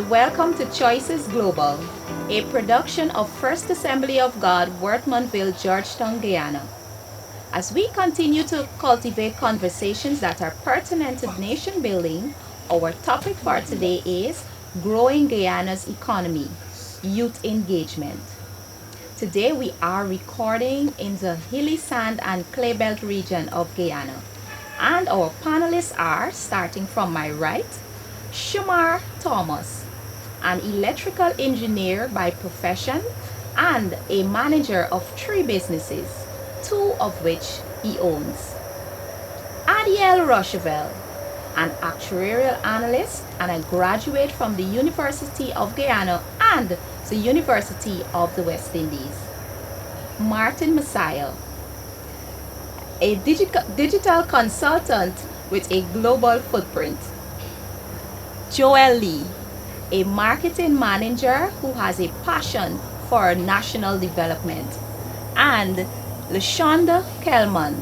welcome to Choices Global, a production of First Assembly of God, Worthmanville, Georgetown, Guyana. As we continue to cultivate conversations that are pertinent to nation building, our topic for today is Growing Guyana's Economy, Youth Engagement. Today we are recording in the hilly sand and clay belt region of Guyana. And our panelists are, starting from my right, Shumar Thomas, an electrical engineer by profession and a manager of 3 businesses, 2 of which he owns. Adiel Rochevelle, an actuarial analyst and a graduate from the University of Guyana and the University of the West Indies. Martin Messiah, a digital consultant with a global footprint. Joel Lee, a marketing manager who has a passion for national development. And LaShonda Kelman,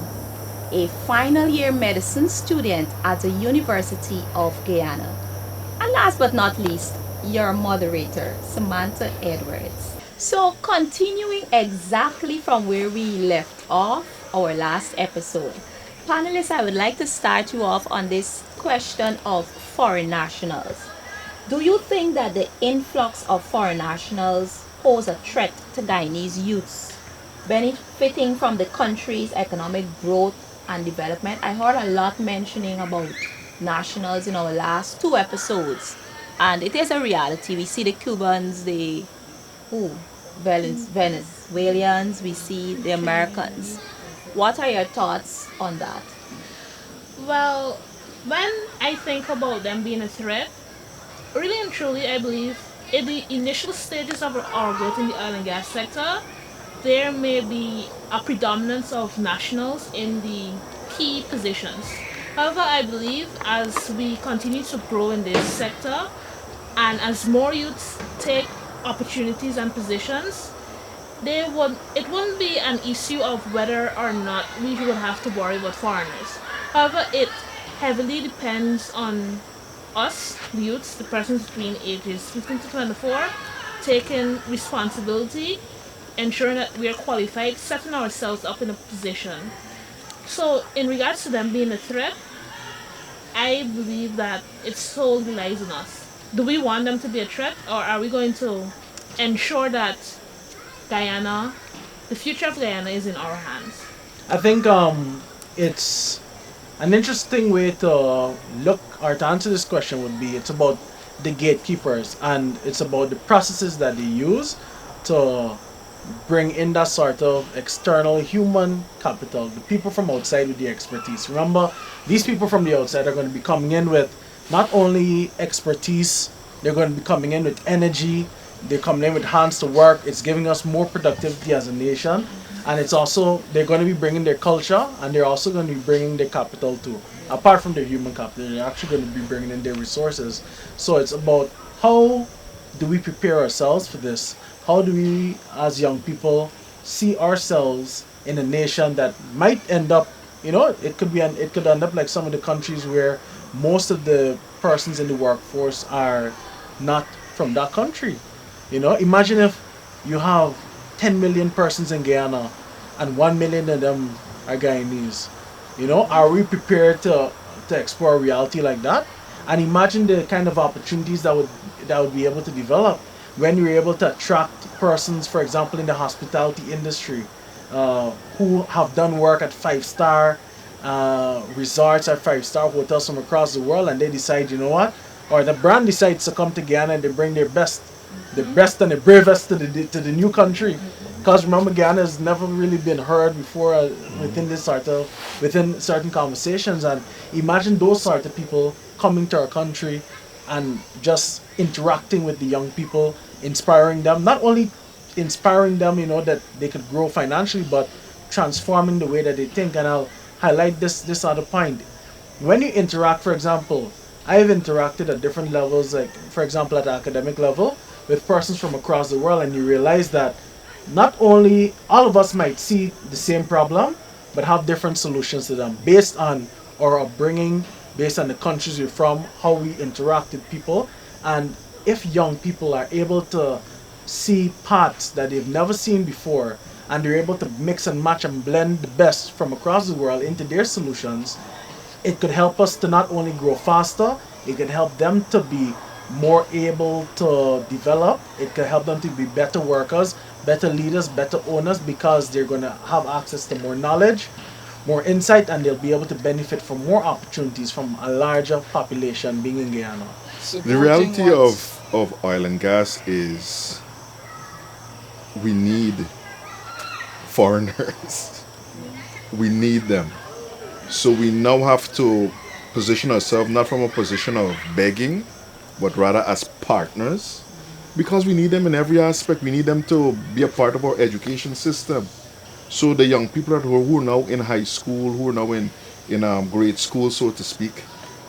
a final year medicine student at the University of Guyana. And last but not least, your moderator, Samantha Edwards. So, continuing exactly from where we left off our last episode, panelists, I would like to start you off on this question of foreign nationals. Do you think that the influx of foreign nationals pose a threat to Guyanese youths benefiting from the country's economic growth and development? I heard a lot mentioning about nationals in our last 2 episodes, and it is a reality. We see the Cubans, the who, Venezuelans, we see the Americans. What are your thoughts on that? Well, when I think about them being a threat, really and truly, I believe in the initial stages of our growth in the oil and gas sector, there may be a predominance of nationals in the key positions. However, I believe as we continue to grow in this sector and as more youths take opportunities and positions, it wouldn't be an issue of whether or not we would have to worry about foreigners. However, it heavily depends on us, the youths, the persons between ages 15 to 24, taking responsibility, ensuring that we are qualified, setting ourselves up in a position. So, in regards to them being a threat, I believe that it solely lies on us. Do we want them to be a threat, or are we going to ensure that Guyana, the future of Guyana, is in our hands? I think it's an interesting way to look or to answer this question would be it's about the gatekeepers and it's about the processes that they use to bring in that sort of external human capital, the people from outside with the expertise. Remember, these people from the outside are going to be coming in with not only expertise, they're going to be coming in with energy, they're coming in with hands to work. It's giving us more productivity as a nation, and it's also they're going to be bringing their culture, and they're also going to be bringing their capital too. Apart from their human capital, they're actually going to be bringing in their resources. So it's about how do we prepare ourselves for this? How do we, as young people, see ourselves in a nation that might end up, it could end up like some of the countries where most of the persons in the workforce are not from that country. Imagine if you have 10 million persons in Guyana and 1 million of them are Guyanese. Are we prepared to explore a reality like that? And imagine the kind of opportunities that would be able to develop when you're able to attract persons, for example, in the hospitality industry, who have done work at 5-star resorts or 5-star hotels from across the world, and they decide, or the brand decides to come to Guyana and they bring their best, and the bravest to the new country. Because remember, Guyana has never really been heard before within certain conversations, and imagine those sort of people coming to our country and just interacting with the young people, inspiring them, not only inspiring them, that they could grow financially, but transforming the way that they think. And I'll highlight this other point. When you interact, for example, I've interacted at different levels, like for example at the academic level, with persons from across the world, and you realize that not only all of us might see the same problem, but have different solutions to them based on our upbringing, based on the countries we're from, how we interact with people. And if young people are able to see paths that they've never seen before, and they're able to mix and match and blend the best from across the world into their solutions, it could help us to not only grow faster, it could help them to be more able to develop, it could help them to be better workers, better leaders, better owners, because they're going to have access to more knowledge, more insight, and they'll be able to benefit from more opportunities from a larger population being in Guyana. The Supporting reality what of oil and gas is we need foreigners. We need them. So we now have to position ourselves not from a position of begging, but rather as partners, because we need them in every aspect. We need them to be a part of our education system. So the young people who are now in high school, who are now in grade school, so to speak,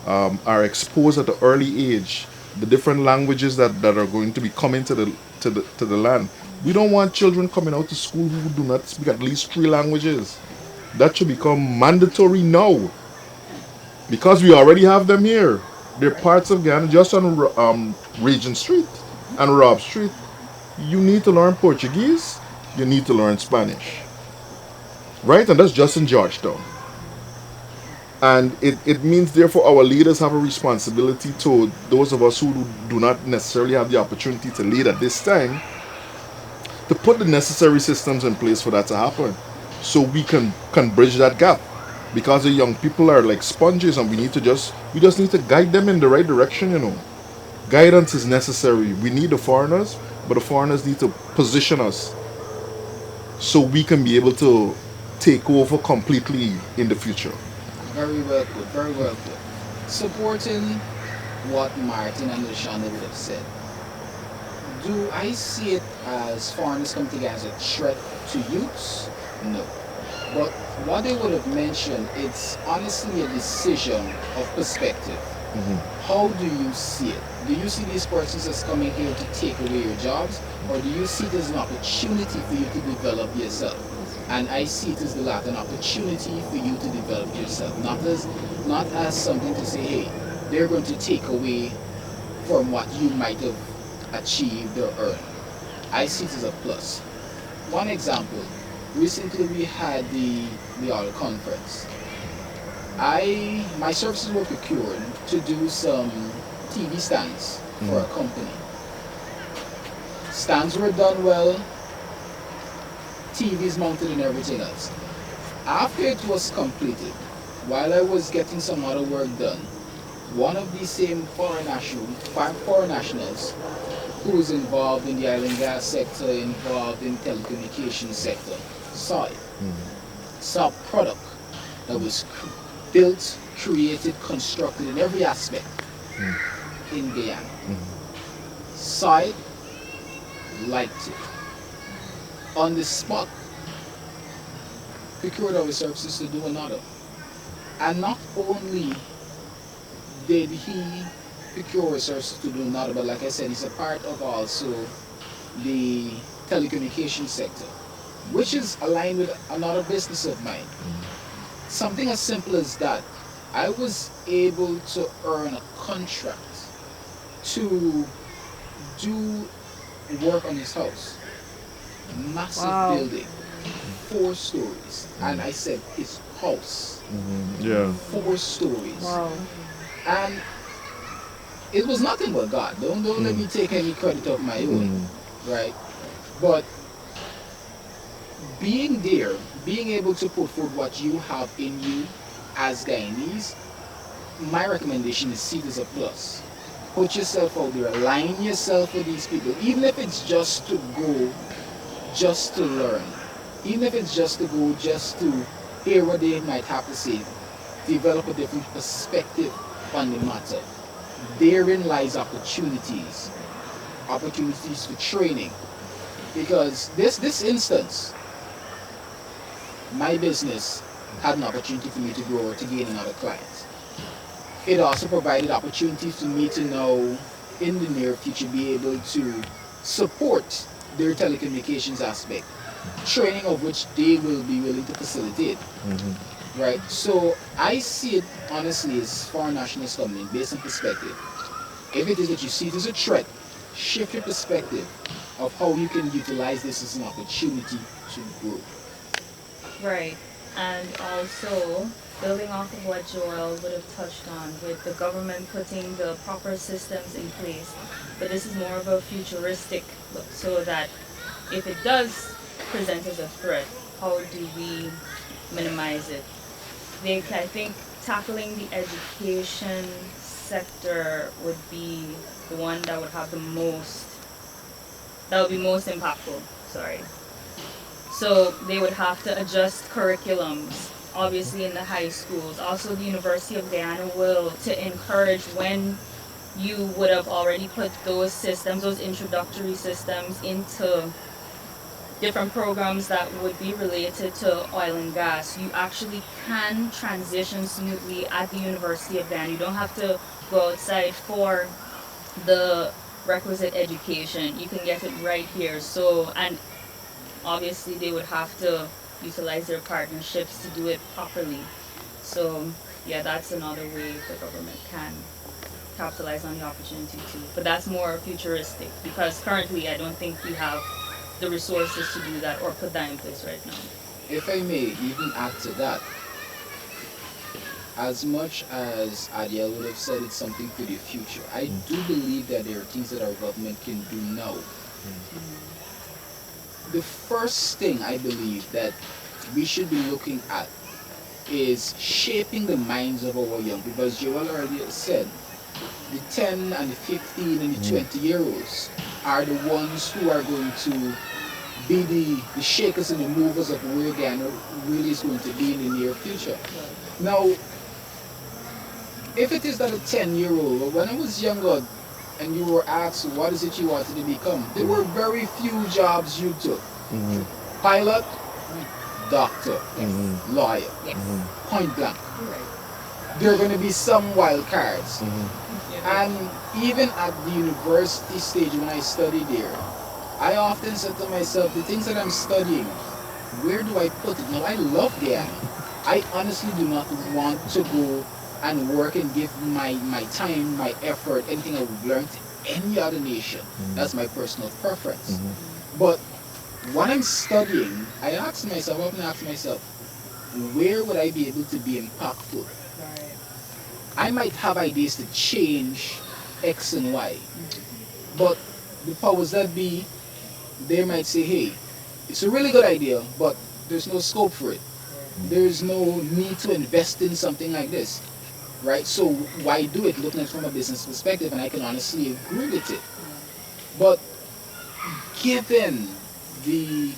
are exposed at an early age the different languages that are going to be coming to the land. We don't want children coming out to school who do not speak at least three languages. That should become mandatory now, because we already have them here. They're parts of Ghana, just on Regent Street and Rob Street. You need to learn Portuguese. You need to learn Spanish, right? And that's just in Georgetown. And it means, therefore, our leaders have a responsibility to those of us who do not necessarily have the opportunity to lead at this time, to put the necessary systems in place for that to happen, so we can bridge that gap, because the young people are like sponges, and we just need to guide them in the right direction. Guidance is necessary. We need the foreigners, but the foreigners need to position us so we can be able to take over completely in the future. very well put, very well put. Supporting what Martin and Lashonda would have said. Do I see it as foreigners coming together as a threat to youths? No. But what they would have mentioned, it's honestly a decision of perspective. How do you see it? Do you see these persons as coming here to take away your jobs, or do you see it as an opportunity for you to develop yourself? And I see it as the latter, an opportunity for you to develop yourself, not as something to say, hey, they're going to take away from what you might have achieved or earned. I see it as a plus. One example, recently we had the oil conference. My services were procured to do some TV stands for a company. Stands were done well, TVs mounted and everything else. After it was completed, while I was getting some other work done, one of these same foreign nationals who was involved in the oil and gas sector, involved in telecommunications sector, saw it. Saw a product that was built, created, constructed in every aspect in Guyana. Saw it, liked it. On the spot, procured our services to do another. And not only did he procure our services to do another, but like I said, he's a part of also the telecommunications sector, which is aligned with another business of mine. Something as simple as that. I was able to earn a contract to do work on his house. Massive Wow. building, 4 stories. And I said, his house, Yeah. 4 stories. Wow. And it was nothing but God. Don't let me take any credit of my own, right? But being there, being able to put forth what you have in you as Guyanese, my recommendation is see it as a plus. Put yourself out there, align yourself with these people, even if it's just to go, just to learn, even if it's just to go, just to hear what they might have to say, develop a different perspective on the matter. Therein lies opportunities for training. Because this instance, my business had an opportunity for me to grow or to gain another client. It also provided opportunities for me to now, in the near future, be able to support their telecommunications aspect, training of which they will be willing to facilitate. Right? So I see it honestly as foreign nationals coming in based on perspective. If it is that you see it as a threat, shift your perspective of how you can utilize this as an opportunity to grow. Right. And also, building off of what Joel would have touched on with the government putting the proper systems in place. But this is more of a futuristic look so that if it does present as a threat, how do we minimize it? I think tackling the education sector would be the one that would have the most, that would be most impactful. Sorry. So they would have to adjust curriculums, obviously in the high schools. Also, the University of Guyana will to encourage when you would have already put those systems, those introductory systems into different programs that would be related to oil and gas. You actually can transition smoothly at the University of Guyana. You don't have to go outside for the requisite education. You can get it right here. So, and obviously they would have to utilize their partnerships to do it properly. So yeah, that's another way the government can capitalize on the opportunity too. But that's more futuristic because currently I don't think we have the resources to do that or put that in place right now. If I may even add to that, as much as Adiel would have said it's something for the future, I do believe that there are things that our government can do now. The first thing I believe that we should be looking at is shaping the minds of our young people. As Joel earlier said, the 10 and the 15 and the 20-year olds are the ones who are going to be the shakers and the movers of where Ghana really is going to be in the near future. Now, if it is that a 10-year-old, when I was younger and you were asked what is it you wanted to become, there were very few jobs you took. Pilot, doctor, lawyer, point blank. There are going to be some wild cards. And even at the university stage when I studied there, I often said to myself, the things that I'm studying, where do I put it? Now, I love Guyana. I honestly do not want to go and work and give my time, my effort, anything I would learn to any other nation. That's my personal preference. But when I'm studying, I ask myself, I often ask myself, where would I be able to be impactful? I might have ideas to change X and Y, but the powers that be, they might say, hey, it's a really good idea, but there's no scope for it. There's no need to invest in something like this, right? So why do it? Looking at it from a business perspective, and I can honestly agree with it. But given the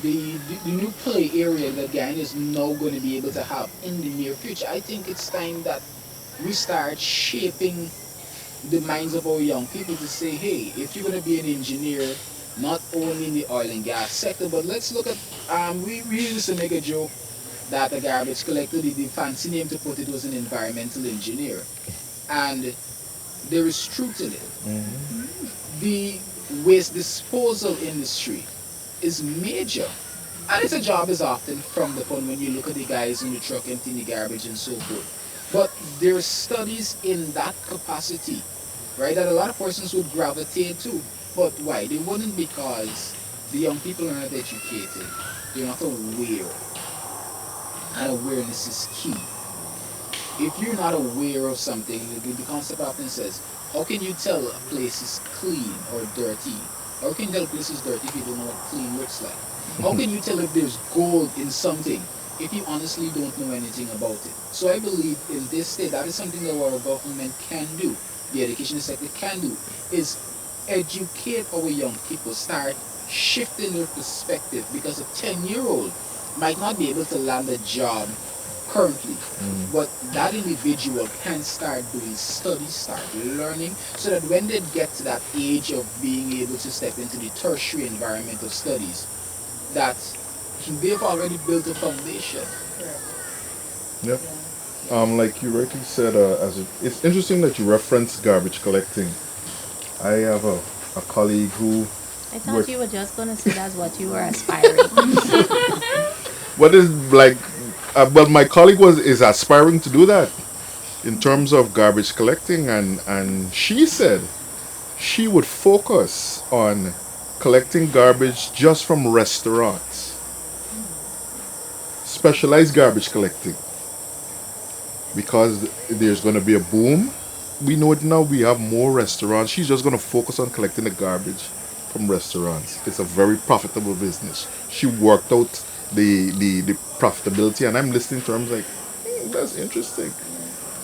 the new play area that Guyana is now going to be able to have in the near future, I think it's time that we start shaping the minds of our young people to say, hey, if you're going to be an engineer, not only in the oil and gas sector, but let's look at, we used to make a joke that a garbage collector, the fancy name to put it was an environmental engineer. And there is truth in it. The waste disposal industry is major. And its a job is often frowned upon when you look at the guys in the truck emptying the garbage and so forth. But there are studies in that capacity, right, that a lot of persons would gravitate to. But why? They wouldn't, because the young people are not educated. They're not aware. And awareness is key. If you're not aware of something, the concept often says, how can you tell a place is clean or dirty? How can you tell a place is dirty if you don't know what clean looks like? How can you tell if there's gold in something if you honestly don't know anything about it? So I believe in this state, that is something that our government can do, the education sector can do, is educate our young people, start shifting their perspective, because a 10-year-old might not be able to land a job currently, but that individual can start doing studies, start learning, so that when they get to that age of being able to step into the tertiary environment of studies, that they've already built a foundation. Yep. Like you rightly said, it's interesting that you reference garbage collecting. I have a colleague who I thought you were just gonna say that's what you were aspiring. what is like, but my colleague is aspiring to do that in terms of garbage collecting, and she said she would focus on collecting garbage just from restaurants, specialized garbage collecting, because there's going to be a boom. We know it now. We have more restaurants. She's just going to focus on collecting the garbage from restaurants. It's a very profitable business. She worked out the profitability, and I'm listening to her. I'm like, that's interesting.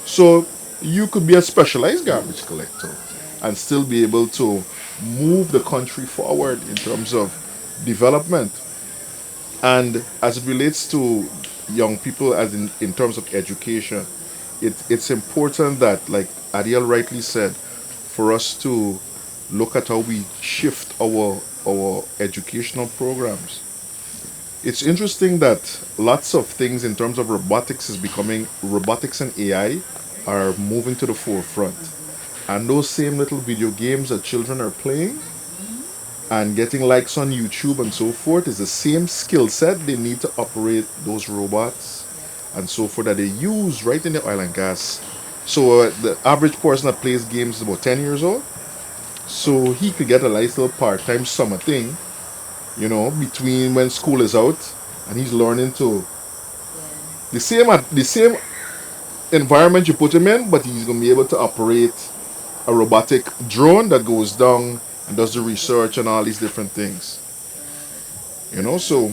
So you could be a specialized garbage collector and still be able to move the country forward in terms of development. And as it relates to young people, as in terms of education, it's important that, like Adiel rightly said, for us to look at how we shift our educational programs. It's interesting that lots of things in terms of robotics and AI are moving to the forefront. And those same little video games that children are playing and getting likes on YouTube and so forth is the same skill set they need to operate those robots and so forth that they use right in the oil and gas. So the average person that plays games is about 10 years old. So he could get a nice little part-time summer thing, between when school is out, and he's learning to the same environment you put him in, but he's gonna be able to operate a robotic drone that goes down and does the research and all these different things. So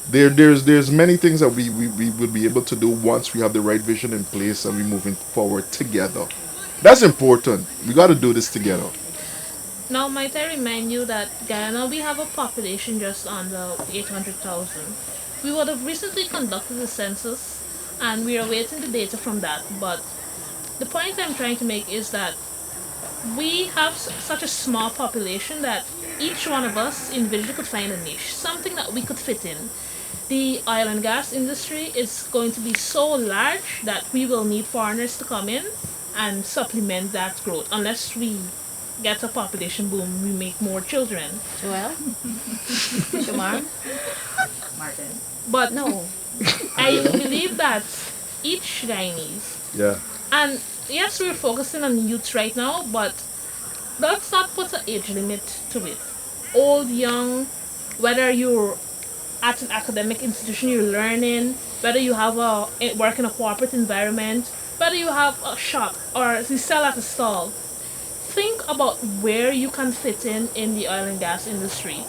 there's many things that we would be able to do once we have the right vision in place and we moving forward together. That's important. We got to do this together. Now, might I remind you that Guyana, we have a population just under 800,000. We would have recently conducted a census and we are awaiting the data from that. But the point I'm trying to make is that we have such a small population that each one of us individually could find a niche, something that we could fit in. The oil and gas industry is going to be so large that we will need foreigners to come in and supplement that growth unless we get a population boom, we make more children. Joel? Shamar? But No. I believe that each Guyanese, Yeah. and yes, we're focusing on youth right now, but let's not put an age limit to it. Old, young, whether you're at an academic institution you're learning, whether you have work in a corporate environment, whether you have a shop or you sell at a stall, think about where you can fit in the oil and gas industry.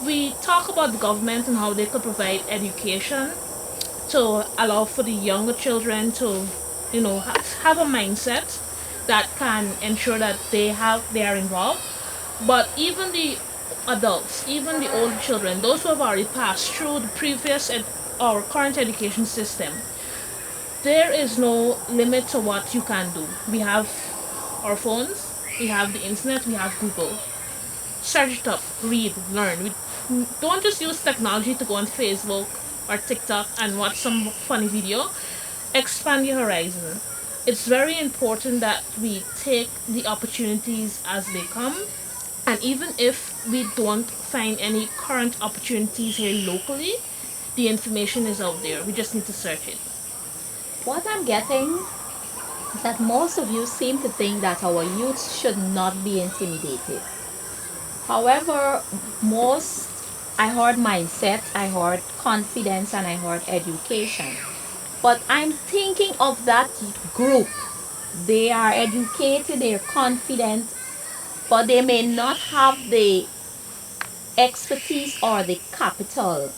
We talk about the government and how they could provide education to allow for the younger children to, have a mindset that can ensure that they are involved. But even the adults, even the old children, those who have already passed through the previous or current education system, there is no limit to what you can do. We have our phones, we have the internet, we have Google. Search it up, read, learn. We don't just use technology to go on Facebook or TikTok and watch some funny video. Expand your horizon. It's very important that we take the opportunities as they come. And even if we don't find any current opportunities here locally, the information is out there. We just need to search it. What I'm getting is that most of you seem to think that our youth should not be intimidated. However, most I heard mindset, I heard confidence, and I heard education. But I'm thinking of that group. They are educated, they're confident, but they may not have the expertise or the capital.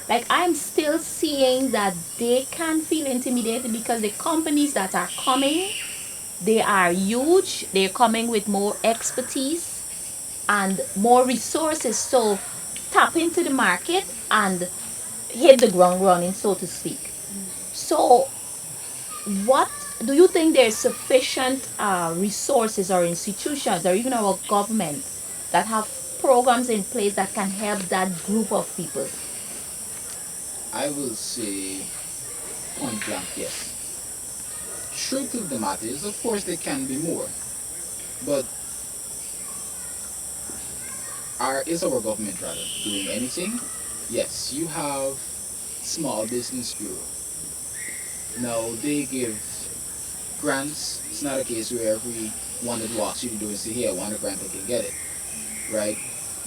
Like I'm still seeing that they can feel intimidated because the companies that are coming, they are huge. They're coming with more expertise and more resources. So tap into the market and hit the ground running, so to speak. So what do you think there's sufficient resources or institutions or even our government that have programs in place that can help that group of people? I will say point blank yes. Truth of the matter is, of course, there can be more, but is our government rather doing anything? Yes, you have Small Business Bureau. Now they give grants. It's not a case where every one that walks you the door and say, "Hey, I want a grant, I can get it," right?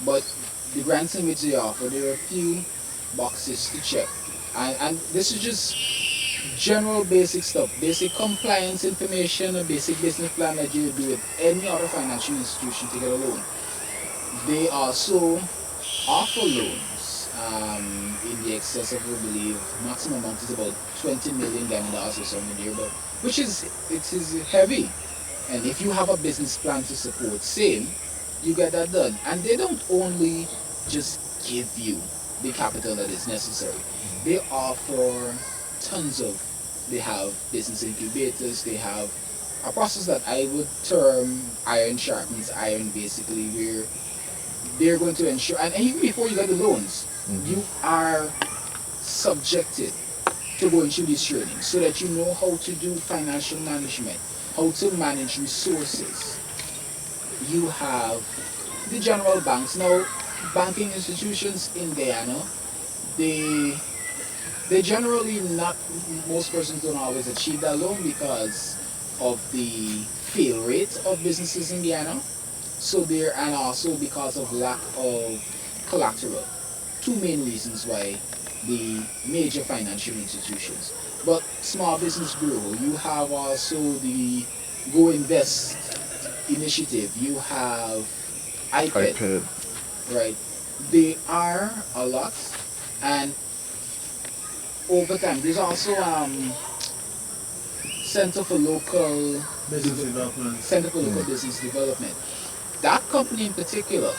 But the grants in which they offer, there are a few boxes to check, and this is just general basic stuff, basic compliance information, a basic business plan that you would do with any other financial institution to get a loan. They also offer loans in the excess of, I believe, maximum amount is about 20 million Ghana dollars or something there, but which is it is heavy. And if you have a business plan to support same, you get that done. And they don't only just give you the capital that is necessary. They offer tons of. They have business incubators. They have a process that I would term iron sharpens iron, basically, where they're going to ensure, and even before you get the loans, you are subjected to going through this training so that you know how to do financial management, how to manage resources. You have the general banks. Now, banking institutions in Guyana, they they generally not, most persons don't always achieve that loan because of the fail rate of businesses in Guyana. So there, and also because of lack of collateral. Two main reasons why the major financial institutions. But Small Business Bureau, you have also the Go Invest initiative. You have iPad, iPad. right? They are a lot, and over time, there's also Center for Local Business development. Center for Local Business Development. That company in particular,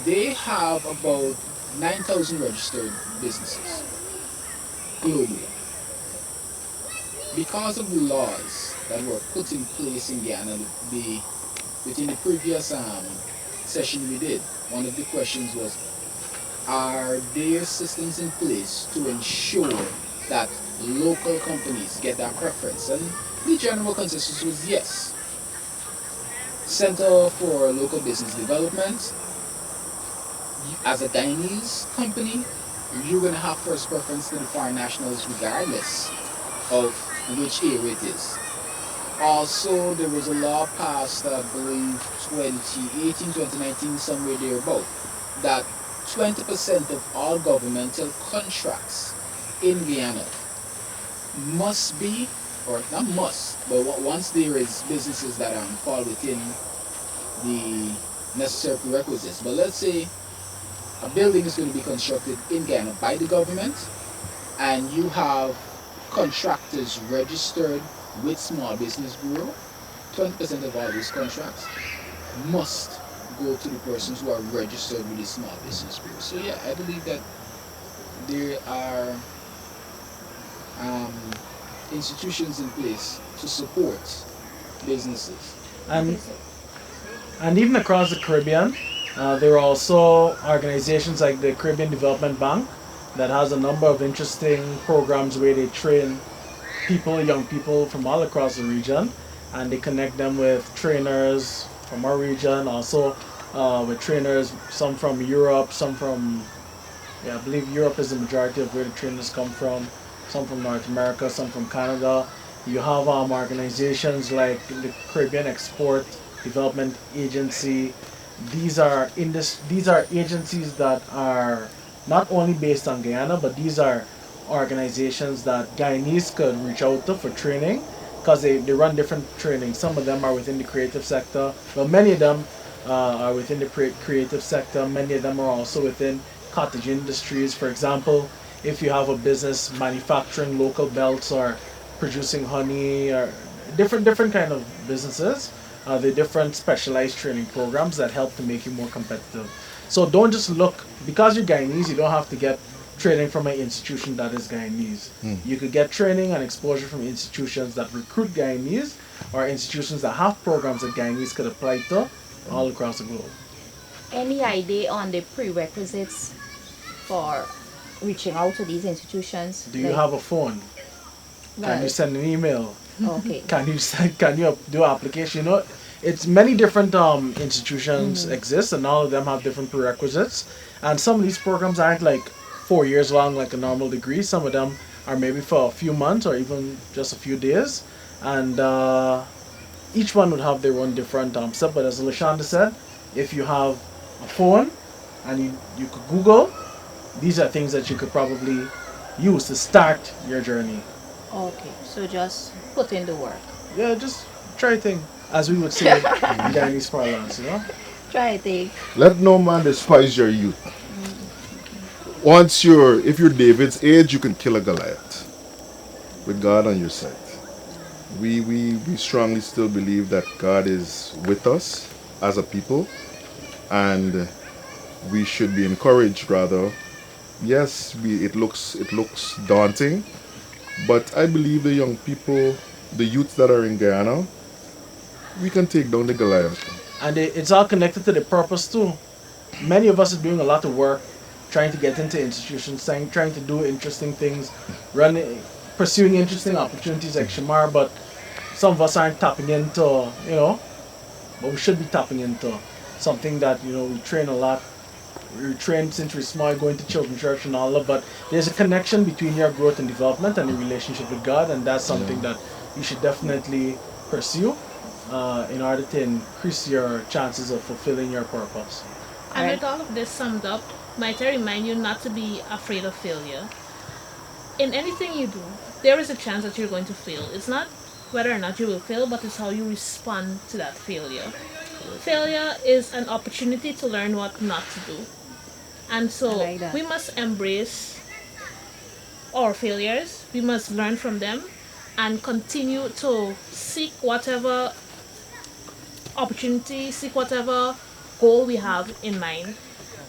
they have about 9,000 registered businesses globally. Because of the laws that were put in place in Guyana, within the previous session we did, one of the questions was, are there systems in place to ensure that local companies get that preference? And the general consensus was yes. Center for Local Business Development, as a Guyanese company, you're going to have first preference to the foreign nationals regardless of which area it is. Also, there was a law passed, I believe, 2018, 2019, somewhere thereabout, that 20% of all governmental contracts in Guyana must be, or not must, but once there is businesses that fall within the necessary prerequisites. But let's say a building is going to be constructed in Guyana by the government, and you have contractors registered with Small Business Bureau. 20% of all these contracts must go to the persons who are registered with the Small Business Bureau. So yeah, I believe that there are um, institutions in place to support businesses. And and even across the Caribbean, there are also organizations like the Caribbean Development Bank that has a number of interesting programs where they train people, young people from all across the region, and they connect them with trainers from our region, also with trainers, some from Europe, some from, yeah, I believe Europe is the majority of where the trainers come from, some from North America, some from Canada. You have organizations like the Caribbean Export Development Agency. These are agencies that are not only based on Guyana, but these are organizations that Guyanese could reach out to for training because they run different trainings. Some of them are within the creative sector, but many of them are within the creative sector. Many of them are also within cottage industries. For example, if you have a business manufacturing local belts or producing honey or different kind of businesses, the different specialized training programs that help to make you more competitive. So don't just look, because you're Guyanese, you don't have to get training from an institution that is Guyanese. You could get training and exposure from institutions that recruit Guyanese or institutions that have programs that Guyanese could apply to all across the globe. Any idea on the prerequisites for reaching out to these institutions? Do you have a phone? Can you send an email? Okay. Can you do an application? You know, it's many different institutions exist, and all of them have different prerequisites. And some of these programs aren't like 4 years long, like a normal degree. Some of them are maybe for a few months or even just a few days. And each one would have their own different step. But as Lashonda said, if you have a phone and you could Google, these are things that you could probably use to start your journey. Okay, so just put in the work. Yeah, just try thing, as we would say in Guyanese parlance, Try it, eh? Let no man despise your youth. If you're David's age, you can kill a Goliath with God on your side. We strongly still believe that God is with us as a people, and we should be encouraged rather. Yes, it looks daunting, but I believe the young people, the youths that are in Guyana, we can take down the Goliath. And it's all connected to the purpose too. Many of us are doing a lot of work, trying to get into institutions, trying to do interesting things, running, pursuing interesting opportunities like Shamar, but some of us aren't tapping into, but we should be tapping into something that, we train a lot. We're trained since we're small, going to children's church and all that, but there's a connection between your growth and development and your relationship with God, and that's something that you should definitely pursue in order to increase your chances of fulfilling your purpose. And Alright. with all of this summed up, might I remind you not to be afraid of failure. In anything you do, there is a chance that you're going to fail. It's not whether or not you will fail, but it's how you respond to that failure. Failure is an opportunity to learn what not to do. And I so like that. we must embrace our failures, we must learn from them, and continue to seek whatever opportunity, seek whatever goal we have in mind,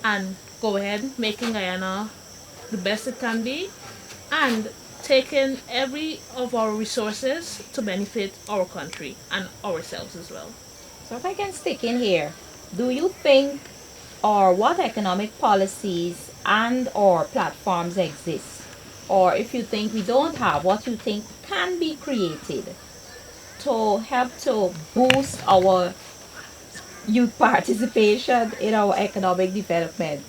and go ahead making Guyana the best it can be, and taking every of our resources to benefit our country and ourselves as well. So if I can stick in here, do you think or what economic policies and or platforms exist? Or if you think we don't have, what you think can be created to help to boost our youth participation in our economic development?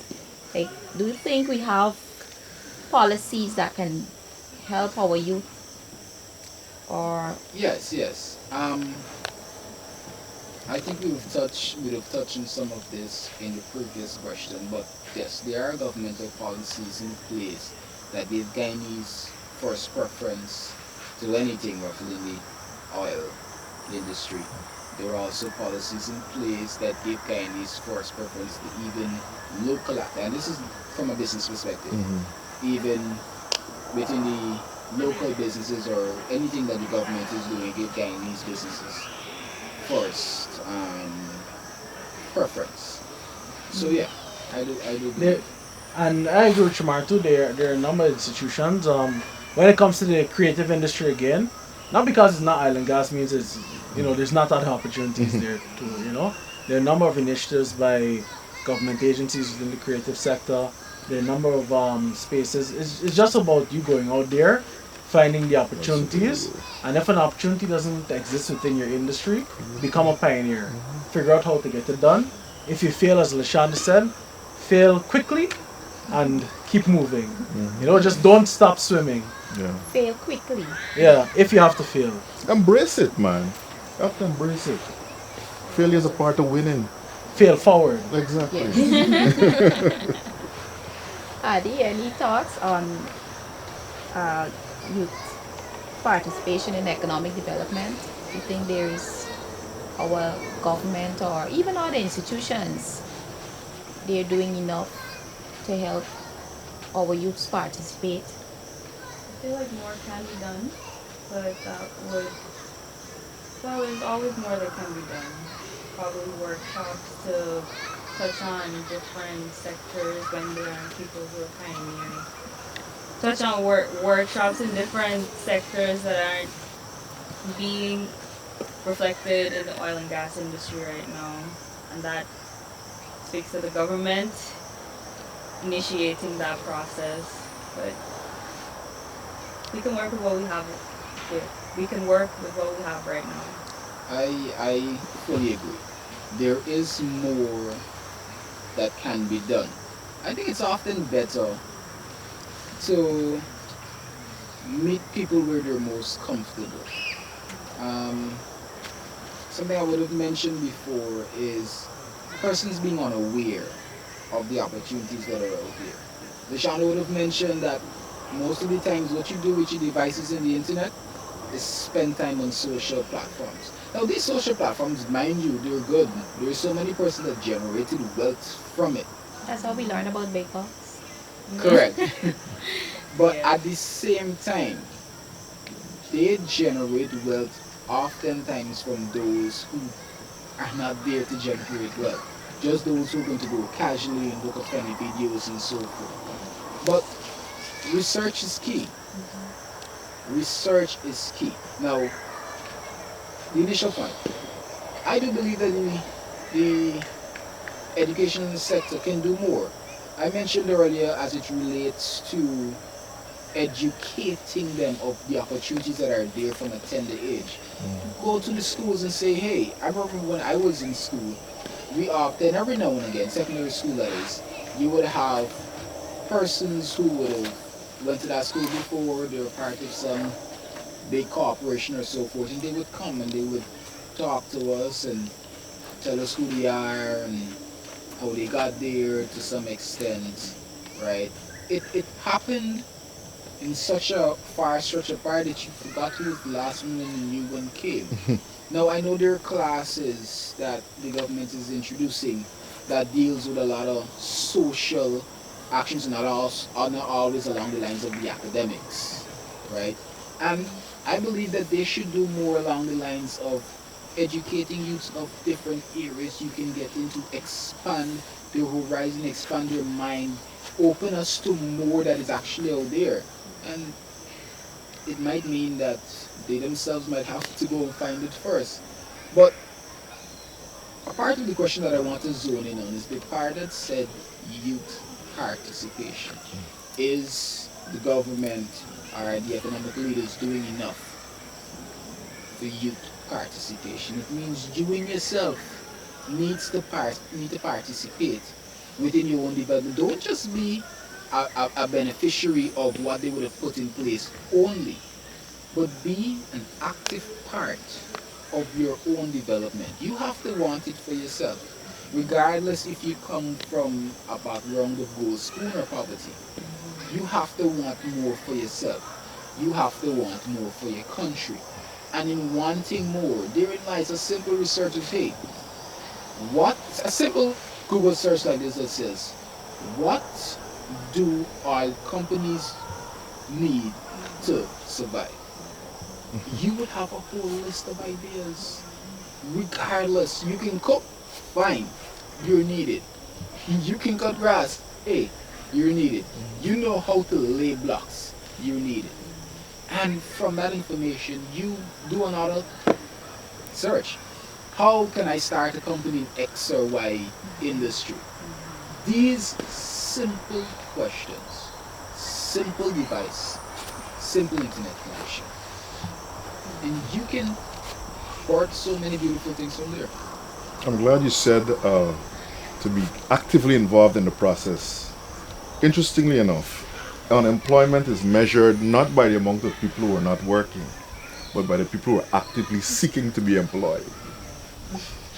Like, do you think we have policies that can help our youth or Yes, yes. I think we've touched on some of this in the previous question, but yes, there are governmental policies in place that give Guyanese first preference to anything roughly in the oil industry. There are also policies in place that give Guyanese first preference to even local actors, and this is from a business perspective, even within the local businesses or anything that the government is doing, give Guyanese businesses first preference. So yeah, I do There, believe. and I agree with Shamar too. There are a number of institutions. When it comes to the creative industry again, not because it's not island gas means it's there's not other opportunities there too. There are a number of initiatives by government agencies within the creative sector. There are a number of spaces. It's just about you going out there, finding the opportunities, and if an opportunity doesn't exist within your industry, become a pioneer. Figure out how to get it done. If you fail, as Lashonda said, fail quickly and keep moving. Just don't stop swimming. Yeah. fail quickly? Yeah, if you have to fail. Embrace it, man. You have to embrace it. Failure is a part of winning. Fail forward. Exactly. Yes. Adi, any thoughts on uh, youth participation in economic development? Do you think there is our government or even other institutions, they're doing enough to help our youths participate? I feel like more can be done, but well, there's always more that can be done. Probably workshops to touch on different sectors when there are people who are pioneering. Touch on workshops in different sectors that aren't being reflected in the oil and gas industry right now. And that speaks to the government initiating that process. But we can work with what we have we can work with what we have right now. I fully agree. There is more that can be done. I think it's often better to meet people where they're most comfortable. Um, something I would have mentioned before is persons being unaware of the opportunities that are out there. Lashana would have mentioned that most of the times what you do with your devices in the internet is spend time on social platforms. Now these social platforms, mind you, they're good. There's so many persons that generated wealth from it. That's how we learn about big bucks. Correct. But Yeah. at the same time, they generate wealth oftentimes from those who are not there to generate wealth. Just those who are going to go casually and look at funny videos and so forth. But research is key. Research is key. Now, the initial point. I do believe that the education sector can do more. I mentioned earlier as it relates to educating them of the opportunities that are there from a tender age. Go to the schools and say, hey, I remember when I was in school, we often, every now and again, secondary school that is, you would have persons who would have went to that school before, they were part of some big corporation or so forth, and they would come and they would talk to us and tell us who they are and how they got there to some extent, right? It happened in such a far stretch apart that you forgot who was the last one and the new one came. Now I know there are classes that the government is introducing that deals with a lot of social actions and are not always along the lines of the academics, right? And I believe that they should do more along the lines of educating youths of different areas you can get into, expand their horizon, expand their mind, open us to more that is actually out there. And it might mean that they themselves might have to go and find it first. But a part of the question that I want to zone in on is the part that said youth participation. Is the government or the economic leaders doing enough for youth participation? It means you and yourself need to participate within your own development. Don't just be a beneficiary of what they would have put in place only, but be an active part of your own development. You have to want it for yourself, regardless if you come from a background of gold spoon or poverty. You have to want more for yourself. You have to want more for your country. And in wanting more, therein lies a simple research of, hey, what, a simple Google search like this that says, what do our companies need to survive? You would have a whole list of ideas. Regardless, you can cook, fine, you're needed. You can cut grass, hey, you're needed. You know how to lay blocks, you're needed. And from that information, you do another search. How can I start a company in X or Y industry? These simple questions, simple device, simple internet connection, and you can port so many beautiful things from there. I'm glad you said to be actively involved in the process. Interestingly enough, unemployment is measured not by the amount of people who are not working, but by the people who are actively seeking to be employed.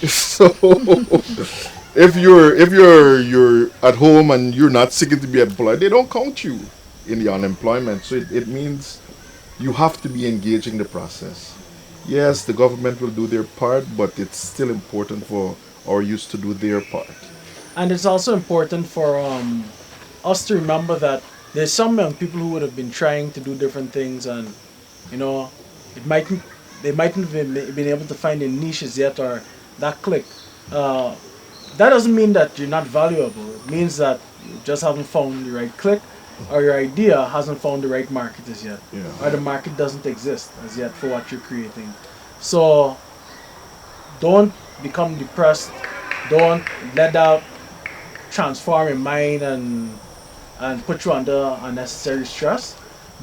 So if you're at home and you're not seeking to be employed, they don't count you in the unemployment. So it means you have to be engaging the process. Yes, the government will do their part, but it's still important for our youth to do their part. And it's also important for us to remember that there's some young people who would have been trying to do different things, and you know, it mightn't they mightn't have been able to find their niches yet or that click. Uh, that doesn't mean that you're not valuable. It means that you just haven't found the right click, or your idea hasn't found the right market as yet, or Yeah. the market doesn't exist as yet for what you're creating. So don't become depressed. Don't let that transform your mind and put you under unnecessary stress.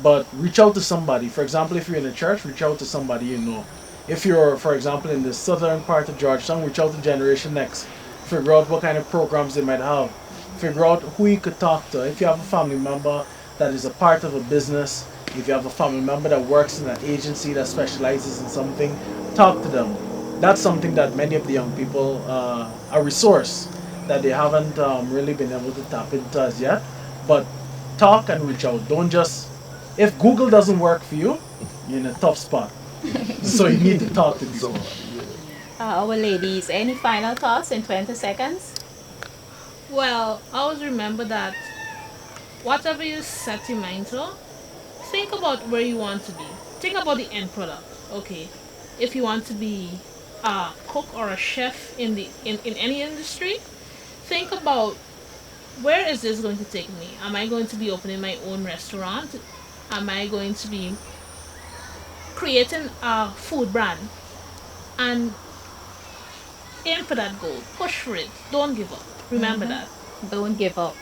But reach out to somebody. For example, if you're in a church, reach out to somebody you know. If you're, for example, in the southern part of Georgetown, reach out to Generation Next. Figure out what kind of programs they might have. Figure out who you could talk to. If you have a family member that is a part of a business, if you have a family member that works in an agency that specializes in something, talk to them. that's something that many of the young people, a resource that they haven't really been able to tap into as yet. But talk and reach out. Don't just, if Google doesn't work for you, you're in a tough spot. So you need to talk to So, people. Our ladies, any final thoughts in 20 seconds? Well, always remember that whatever you set your mind to, think about where you want to be. Think about the end product. Okay. If you want to be a cook or a chef in any industry, think about where is this going to take me? Am I going to be opening my own restaurant? Am I going to be creating a food brand? And aim for that goal. Push for it. Don't give up. Remember that. Don't give up.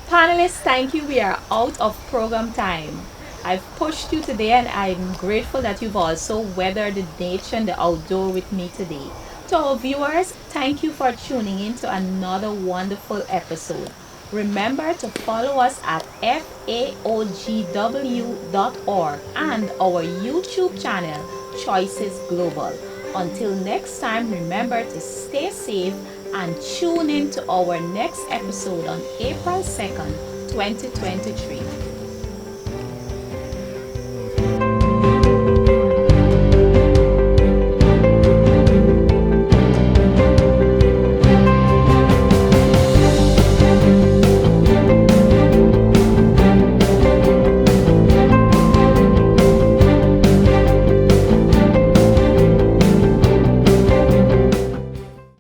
Panelists, thank you. We are out of program time. I've pushed you today and I'm grateful that you've also weathered the nature and the outdoor with me today. To our viewers, thank you for tuning in to another wonderful episode. Remember to follow us at faogw.org and our YouTube channel, Choices Global. Until next time, remember to stay safe and tune in to our next episode on April 2nd, 2023.